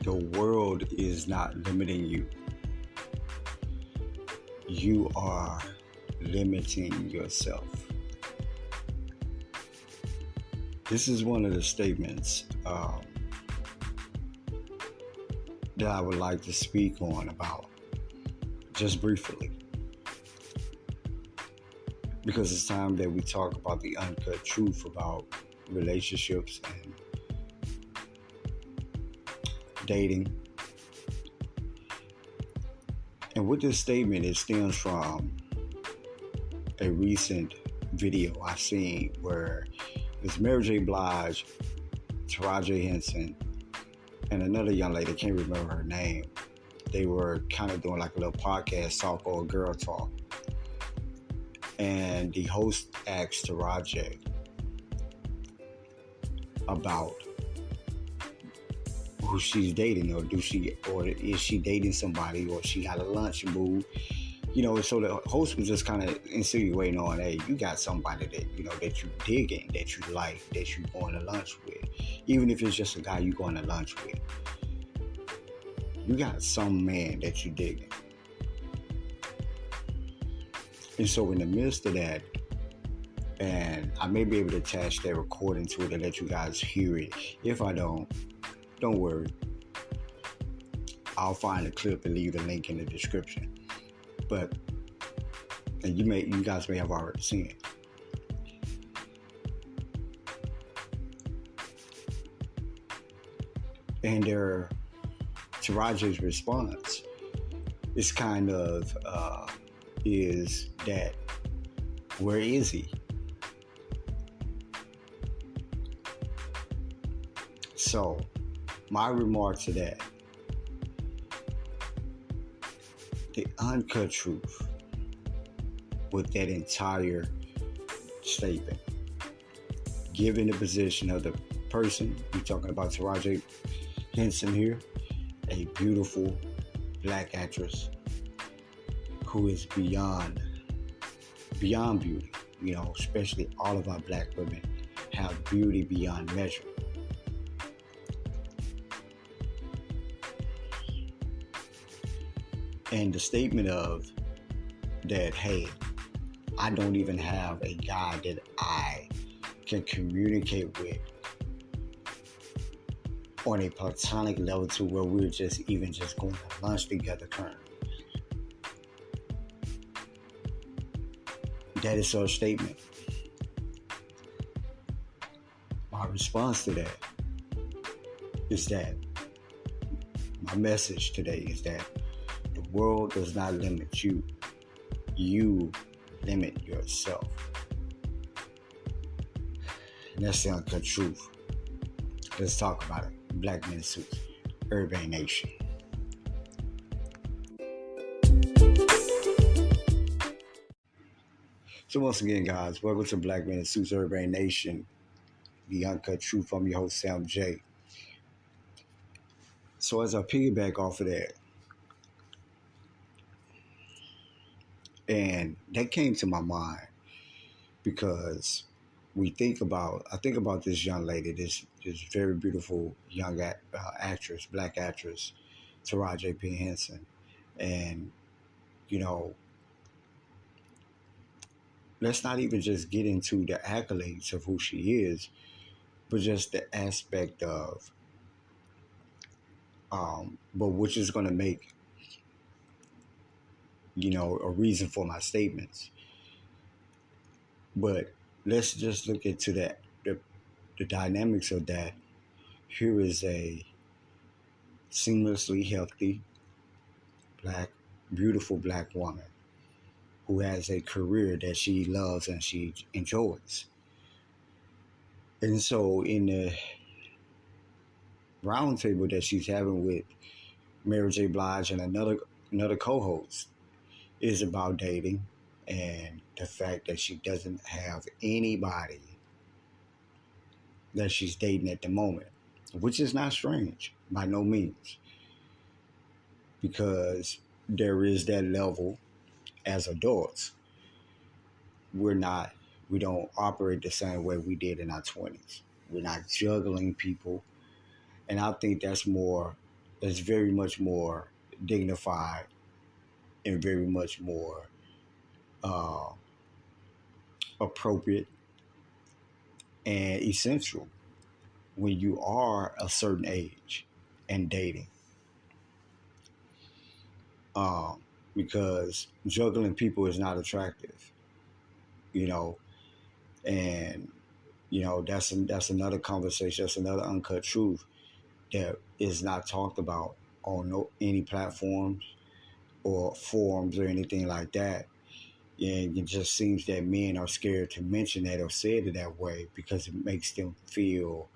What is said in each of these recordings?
The world is not limiting you. You are limiting yourself. This is one of the statements that I would like to speak on about just briefly, because it's time that we talk about the uncut truth about relationships and dating. And with this statement, it stems from a recent video I've seen where it's Mary J. Blige, Taraji Henson, and another young lady, can't remember her name. They were kind of doing like a little podcast talk or girl talk. And the host asked Taraji about who she's dating, or is she dating somebody, or she got a lunch mood. So the host was just kind of insinuating on, hey, you got somebody that, that you digging, that you like, that you going to lunch with. Even if it's just a guy you going to lunch with. You got some man that you digging. And so in the midst of that, and I may be able to attach that recording to it and let you guys hear it. If I don't worry. I'll find a clip and leave a link in the description. But you guys may have already seen it. And Taraji's response is kind of is that, where is he? So my remark to that, the uncut truth with that entire statement, given the position of the person, we're talking about Taraji Henson here, a beautiful black actress who is beyond beauty. Especially all of our black women have beauty beyond measure. And the statement of that, hey, I don't even have a guy that I can communicate with on a platonic level to where we're just going to lunch together currently. That is her statement. My response to that is that my message today is that the world does not limit you. You limit yourself. And that's the uncut truth. Let's talk about it. Black Men Suits, Urban Nation. So once again, guys, welcome to Black Men Suits, Urban Nation, the uncut truth. I'm your host, Sam J. So as I piggyback off of that, and that came to my mind because I think about this young lady, this very beautiful young actress, black actress, Taraji P. Henson. And, let's not even just get into the accolades of who she is, but just the aspect of, but which is going to make, a reason for my statements. But let's just look into the dynamics of that. Here is a seamlessly healthy, beautiful black woman who has a career that she loves and she enjoys. And so in the roundtable that she's having with Mary J. Blige and another co-host is about dating and the fact that she doesn't have anybody that she's dating at the moment, which is not strange by no means, because there is that level as adults. We don't operate the same way we did in our 20s. We're not juggling people. And I think that's more that's very much more dignified and very much more uh, appropriate and essential when you are a certain age and dating. Um, because juggling people is not attractive, you know, and that's another conversation. That's another uncut truth that is not talked about on any platforms or forums or anything like that. And it just seems that men are scared to mention that or say it that way because it makes them feel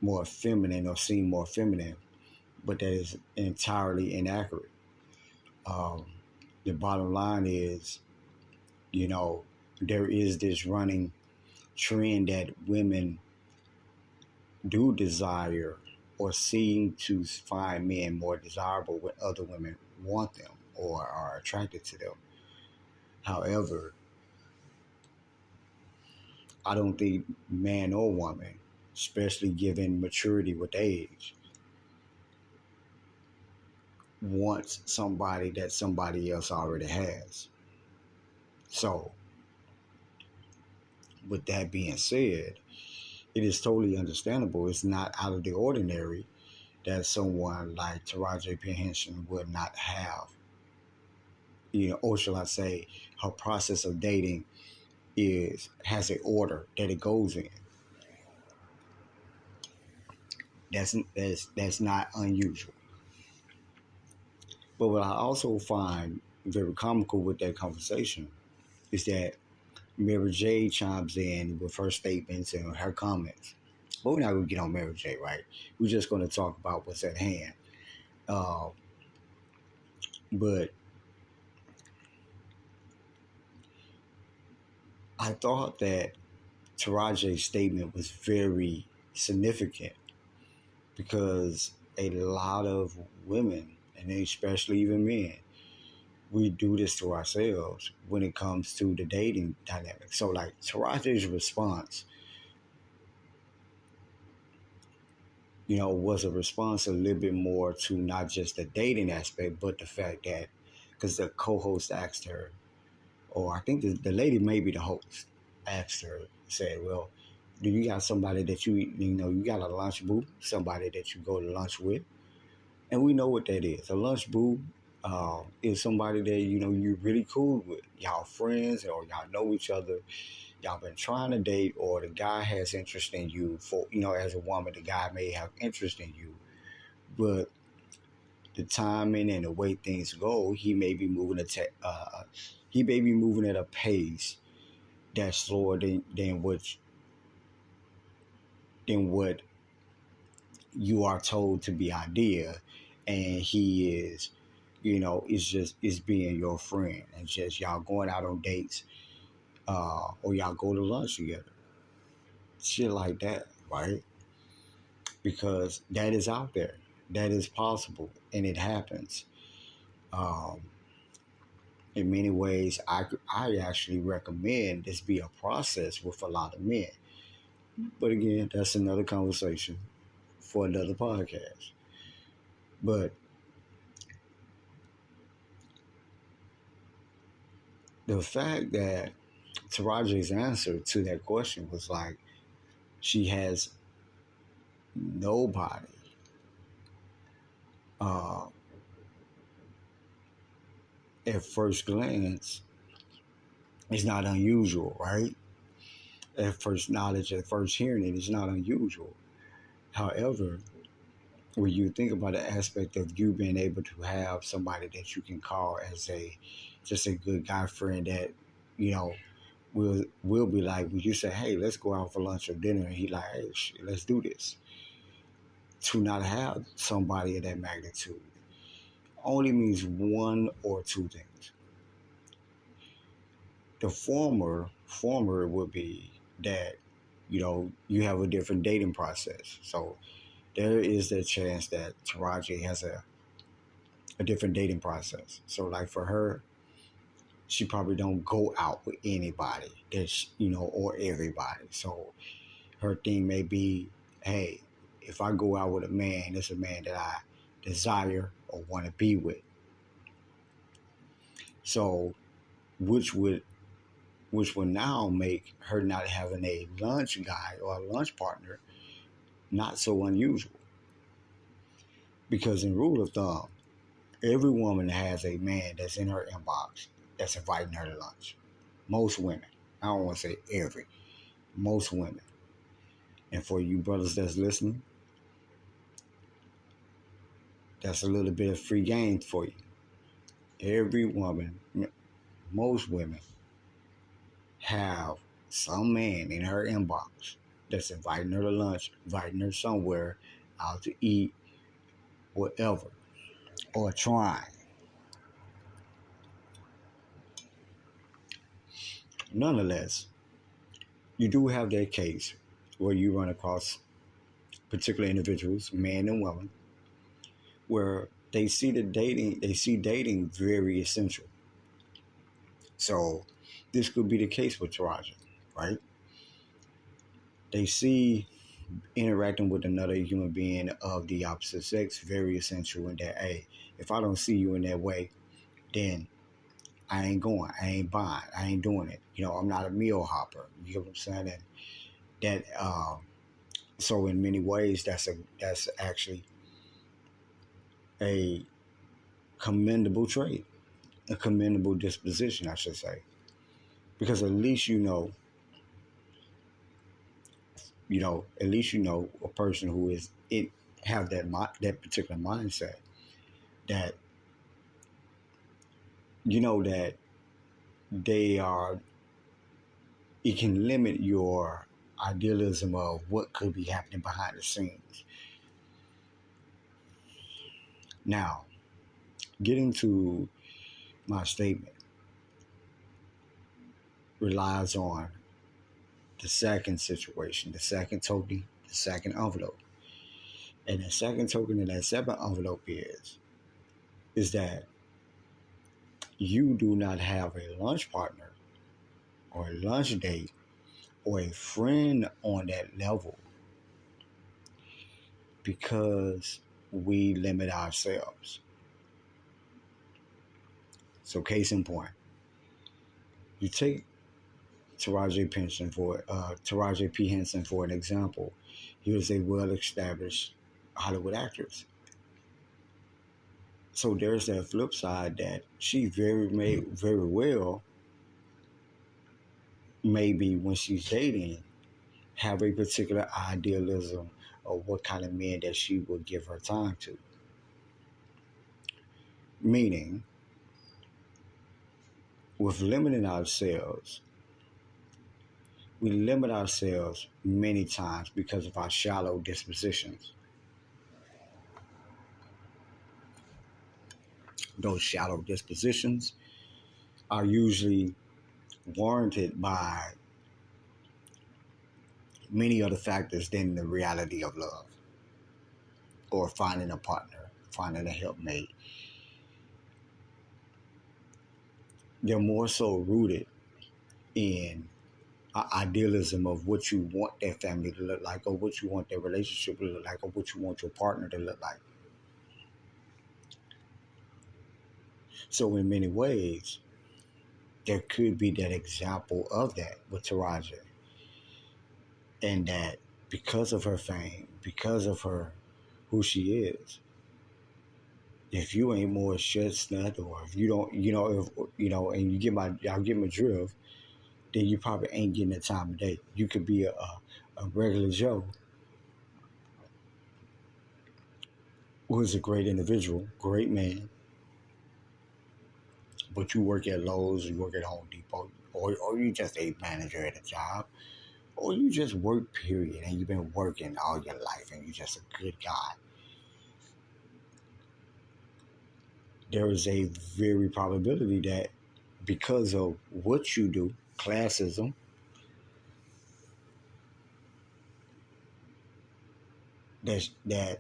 more feminine or seem more feminine. But that is entirely inaccurate. Um, the bottom line is, you know, there is this running trend that women do desire or seem to find men more desirable when other women want them or are attracted to them. However, I don't think man or woman, especially given maturity with age, wants somebody that somebody else already has. So, with that being said, it is totally understandable. It's not out of the ordinary that someone like Taraji P. Henson would not have, or shall I say, her process of dating has an order that it goes in. That's not unusual. But what I also find very comical with that conversation is that Mary J chimes in with her statements and her comments. But we're not going to get on Mary J, right? We're just going to talk about what's at hand. Uh, but I thought that Taraji's statement was very significant because a lot of women, and especially even men, we do this to ourselves when it comes to the dating dynamic. So, like Taraji's response, was a response a little bit more to not just the dating aspect, but the fact that because the co-host asked her, or I think the lady, maybe the host, asked her, said, "Well, do you got somebody that you got a lunch boo, somebody that you go to lunch with?" And we know what that is. A lunch boo is somebody that you're really cool with. Y'all friends or y'all know each other. Y'all been trying to date, or the guy has interest in you. For as a woman, the guy may have interest in you, but the timing and the way things go, he may be moving at a pace that's slower than what you are told to be ideal, and he is being your friend, and just y'all going out on dates, or y'all go to lunch together, shit like that, right? Because that is out there, that is possible, and it happens. Um, in many ways, I actually recommend this be a process with a lot of men. But again, that's another conversation for another podcast. But the fact that Taraji's answer to that question was like she has nobody. Uh, at first glance, it's not unusual, right? At first knowledge, at first hearing it, it's not unusual. However, when you think about the aspect of you being able to have somebody that you can call as just a good guy friend that, you know, will be like, when you say, hey, let's go out for lunch or dinner, and he like, hey, shit, let's do this. To not have somebody of that magnitude only means one or two things. The former would be that, you have a different dating process. So there is the chance that Taraji has a different dating process. So like for her, she probably don't go out with anybody that's, or everybody. So her thing may be, hey, if I go out with a man, it's a man desire or want to be with. So, which would now make her not having a lunch guy or a lunch partner not so unusual. Because in rule of thumb, every woman has a man that's in her inbox that's inviting her to lunch. Most women. I don't want to say every. Most women. And for you brothers that's listening, that's a little bit of free game for you. Every woman, most women, have some man in her inbox that's inviting her to lunch, inviting her somewhere out to eat, whatever, or trying. Nonetheless, you do have that case where you run across particular individuals, men and women, where they see dating very essential. So this could be the case with Taraji, right? They see interacting with another human being of the opposite sex very essential in that, hey, if I don't see you in that way, then I ain't going, I ain't buying, I ain't doing it. I'm not a meal hopper. You get what I'm saying? And so in many ways, that's actually a commendable trait, a commendable disposition, I should say, because at least at least a person who is it have that particular mindset that that they are. It can limit your idealism of what could be happening behind the scenes. Now, getting to my statement relies on the second situation, the second token, the second envelope. And the second token in that second envelope is that you do not have a lunch partner or a lunch date or a friend on that level because we limit ourselves. So case in point, you take Taraji P. Henson for an example. He was a well-established Hollywood actress. So there's that flip side that she very well, maybe when she's dating, have a particular idealism of what kind of men that she would give her time to. Meaning, with limiting ourselves, we limit ourselves many times because of our shallow dispositions. Those shallow dispositions are usually warranted by many other factors than the reality of love or finding a partner, finding a helpmate. They're more so rooted in idealism of what you want that family to look like, or what you want that relationship to look like, or what you want your partner to look like. So in many ways, there could be that example of that with Taraji. And that because of her fame, because of her who she is, if you ain't more chestnut, or if you don't, and y'all get my drift, then you probably ain't getting the time of day. You could be a regular Joe who is a great individual, great man, but you work at Lowe's, you work at Home Depot, or you just a manager at a job, or you just work, period, and you've been working all your life and you're just a good guy. There is a very probability that because of what you do, classism, that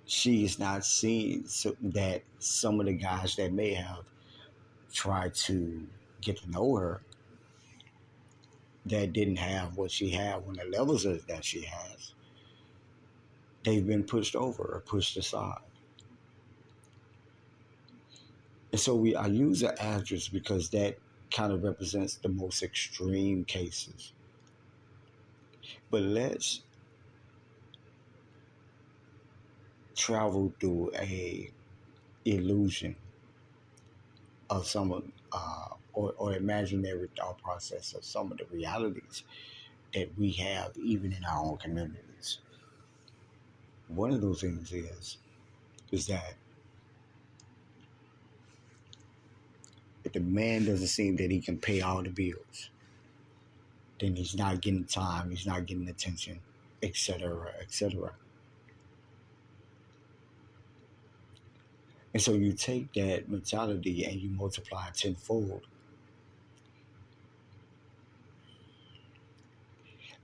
she is not seen, so that some of the guys that may have tried to get to know her that didn't have what she had on the levels that she has, they've been pushed over or pushed aside. And so I use an actress because that kind of represents the most extreme cases. But let's travel through a illusion of some of or imaginary thought process of some of the realities that we have even in our own communities. One of those things is that if the man doesn't seem that he can pay all the bills, then he's not getting time, he's not getting attention, etc., etc. And so you take that mentality and you multiply it tenfold,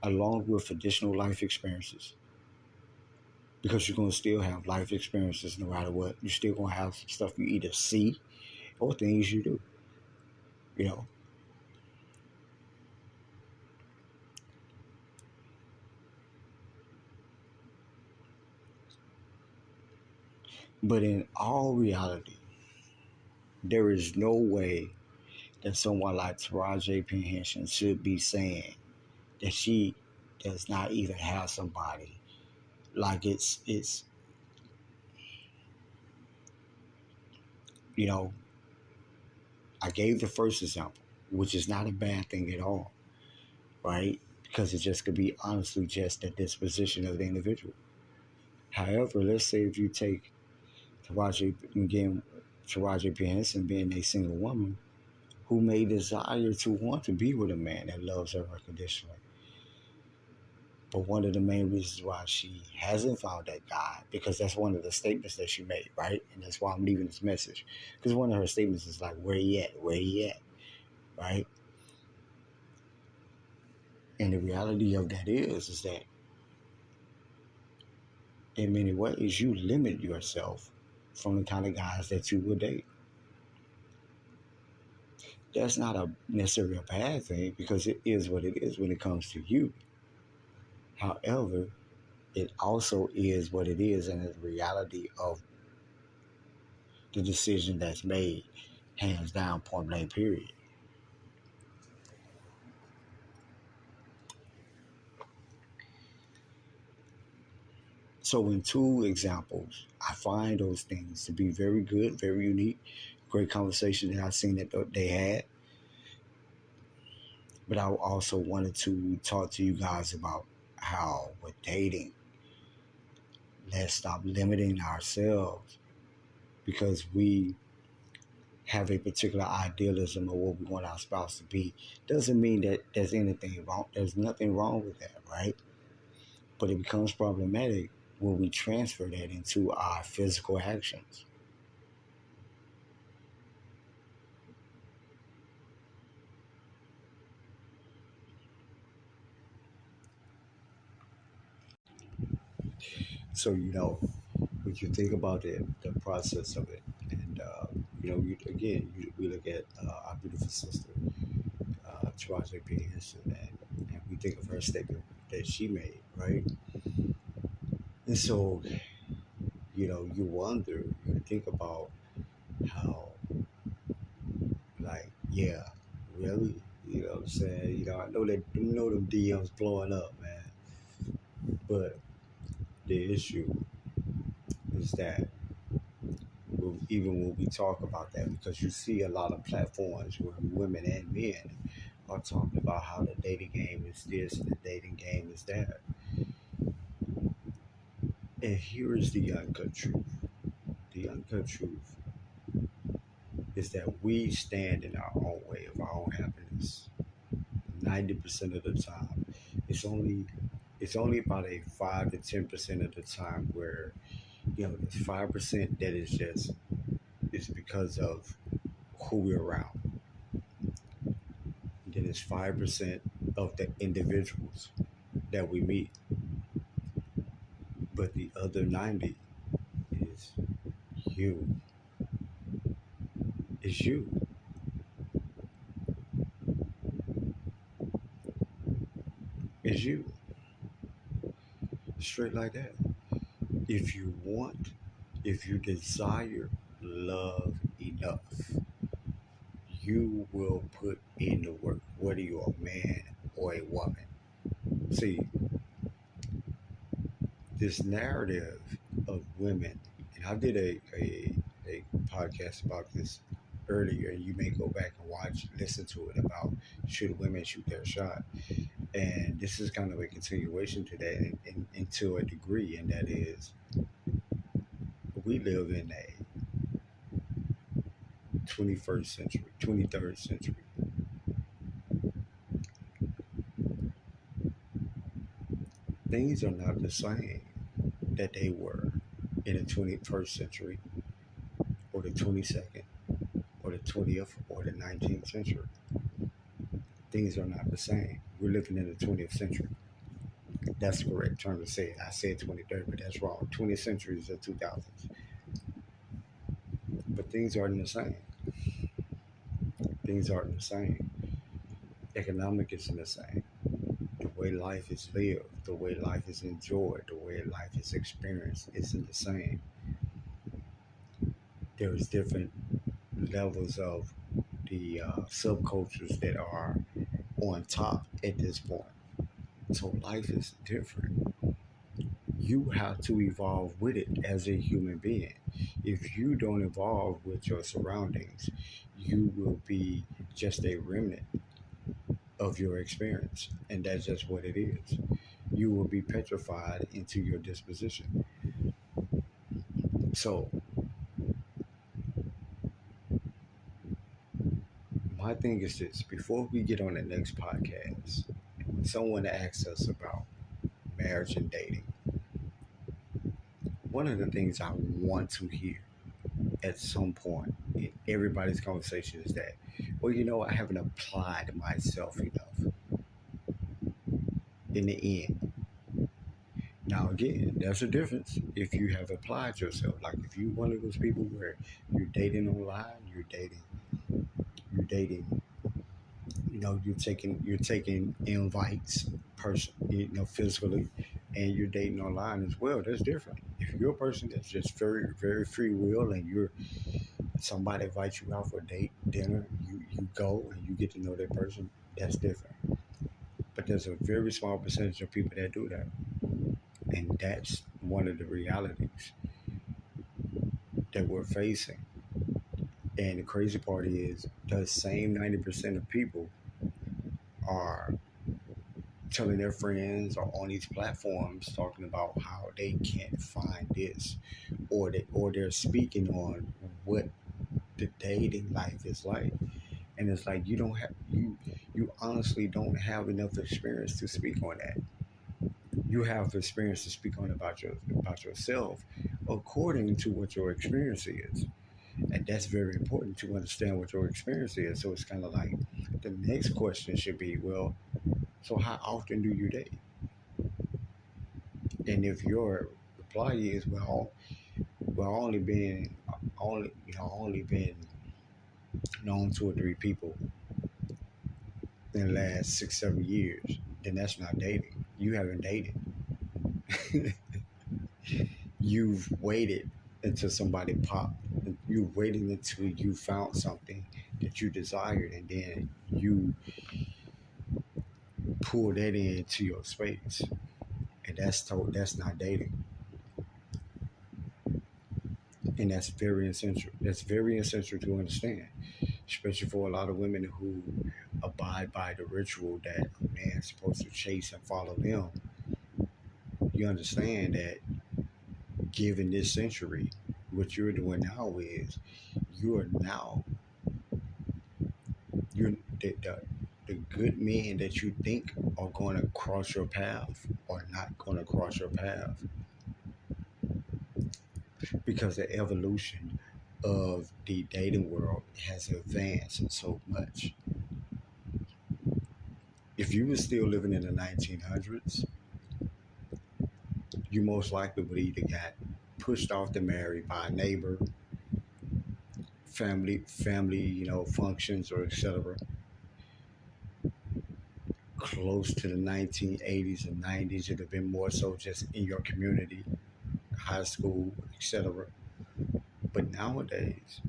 along with additional life experiences. Because you're going to still have life experiences no matter what. You're still going to have some stuff you either see or things you do, you know. But in all reality, there is no way that someone like Taraji P. Henson should be saying that she does not even have somebody. Like it's you know, I gave the first example, which is not a bad thing at all, right? Because it just could be honestly just the disposition of the individual. However, let's say if you take Taraji again, Taraji P. Henson being a single woman who may desire to want to be with a man that loves her unconditionally. But one of the main reasons why she hasn't found that guy, because that's one of the statements that she made, right? And that's why I'm leaving this message. Because one of her statements is like, where he at? Where he at? Right? And the reality of that is that in many ways you limit yourself from the kind of guys that you would date. That's not necessarily a bad thing because it is what it is when it comes to you. However, it also is what it is and the reality of the decision that's made, hands down, point blank, period. So, in two examples, I find those things to be very good, very unique, great conversation that I've seen that they had. But I also wanted to talk to you guys about how with dating, let's stop limiting ourselves because we have a particular idealism of what we want our spouse to be. Doesn't mean that there's anything wrong. There's nothing wrong with that, right? But it becomes problematic when we transfer that into our physical actions. So, when you think about the process of it, and, we look at our beautiful sister, Taraji P. Henson, and we think of her statement that she made, right? And so, you wonder, you think about how, like, yeah, really? You know what I'm saying? I know them DMs blowing up, man. But the issue is that even when we talk about that, because you see a lot of platforms where women and men are talking about how the dating game is this and the dating game is that. And here is the uncut truth. The uncut truth is that we stand in our own way of our own happiness. 90% of the time. It's only it's only about a 5 to 10% of the time where there's 5% that is just it's because of who we're around. And then it's 5% of the individuals that we meet. But the other 90 is you. Is you. Is you. Straight like that. If you want, if you desire love enough, you will put in the work, whether you're a man or a woman. See, this narrative of women, and I did a podcast about this earlier, and you may go back and listen to it about should women shoot their shot. And this is kind of a continuation to that, and to a degree, and that is we live in a 21st century, 23rd century. Things are not the same that they were in the 21st century or the 22nd or the 20th or the 19th century. Things are not the same. We're living in the 20th century. That's the correct term to say it. I said 23rd, but that's wrong. 20th century is the 2000s. But things aren't the same. Things aren't the same. Economic isn't the same. The way life is lived, the way life is enjoyed, the way life is experienced isn't the same. There's different levels of the subcultures that are on top at this point. So life is different. You have to evolve with it as a human being. If you don't evolve with your surroundings, you will be just a remnant of your experience. And that's just what it is. You will be petrified into your disposition. So, my thing is this: before we get on the next podcast, when someone asks us about marriage and dating, one of the things I want to hear at some point in everybody's conversation is that, well, I haven't applied myself enough in the end. Now, again, there's a difference if you have applied yourself. Like if you're one of those people where you're dating online, you're dating, you're taking invites, physically, and you're dating online as well. That's different. If you're a person that's just very, very free will, and somebody invites you out for a date, dinner, you go and you get to know that person, that's different. But there's a very small percentage of people that do that. And that's one of the realities that we're facing. And the crazy part is the same 90% of people are telling their friends or on these platforms talking about how they can't find this, or they're speaking on what the dating life is like. And it's like you honestly don't have enough experience to speak on that. You have experience to speak on about yourself according to what your experience is. And that's very important to understand what your experience is. So it's kind of like the next question should be, well, so how often do you date? And if your reply is, well, only been known 2 or 3 people in the last 6, 7 years, then that's not dating. You haven't dated. You've waited until somebody popped. You waited until you found something that you desired, and then you pull that into your space. And that's not dating. And that's very essential. That's very essential to understand, especially for a lot of women who abide by the ritual that a man's supposed to chase and follow them. You understand that given this century, what you're doing now is you are now you're the good men that you think are going to cross your path are not going to cross your path because the evolution of the dating world has advanced so much. If you were still living in the 1900s, you most likely would either got pushed off to marry by a neighbor, family, functions or etc. Close to the 1980s and 90s, it'd have been more so just in your community, high school, etc. But nowadays,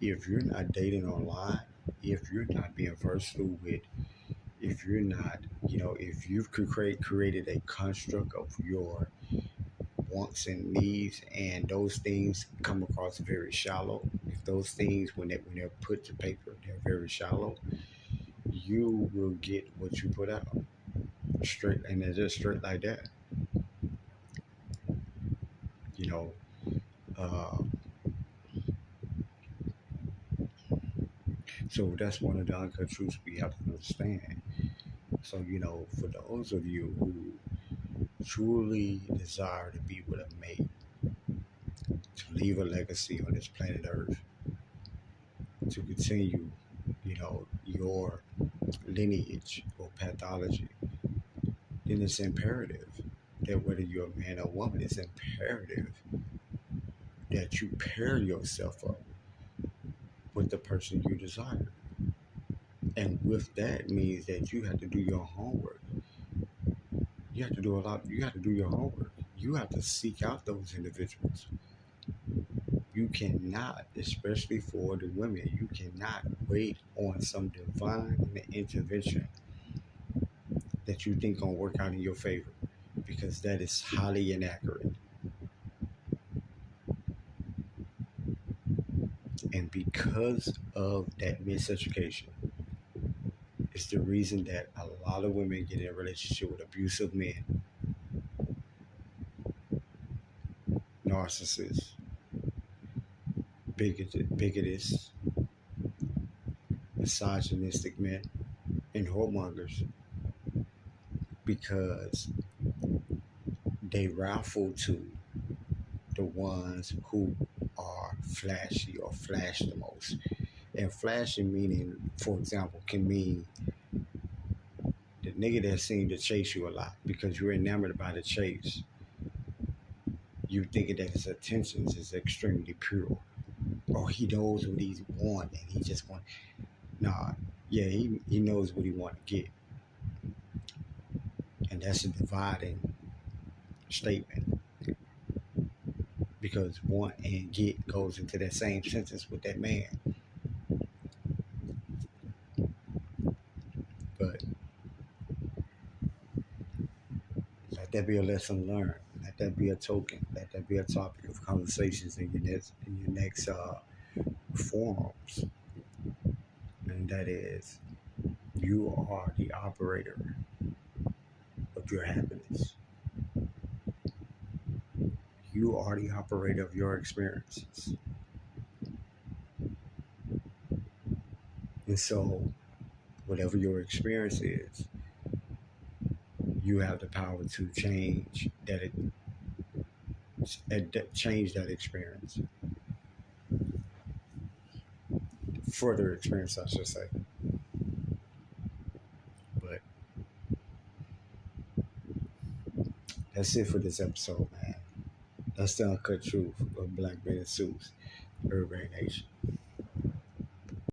if you're not dating online, if you're not being versatile with, if you're not, if you've created a construct of your wants and needs, and those things come across very shallow, if those things, when they're put to paper, they're very shallow, you will get what you put out straight, and they're just straight like that. You know, uh, so that's one of the uncut truths we have to understand. So, for those of you who truly desire to be with a mate, to leave a legacy on this planet Earth, to continue, your lineage or pathology, then it's imperative that whether you're a man or woman, it's imperative that you pair yourself up with the person you desire. And with that means that you have to do your homework. You have to do a lot. You have to do your homework. You have to seek out those individuals. You cannot, especially for the women, you cannot wait on some divine intervention that you think gonna work out in your favor, because that is highly inaccurate. And because of that miseducation, it's the reason that a lot of women get in a relationship with abusive men, narcissists, bigoted, misogynistic men, and whoremongers, because they raffle to the ones who are flashy or flash the most. And flashy meaning, for example, can mean the nigga that seemed to chase you a lot because you're enamored by the chase. You thinking that his intentions is extremely pure, or he knows what he want and he just want. Nah, yeah, he knows what he want to get, and that's a dividing statement, because want and get goes into that same sentence with that man. But let that be a lesson learned. Let that be a token. Let that be a topic of conversations in your next forums. And that is, you are the operator of your happiness. You are the operator of your experiences. And so, whatever your experience is, you have the power to change that experience. Further experience, I should say. But that's it for this episode, man. That's the uncut truth of Black Men in Suits, Urban Nation.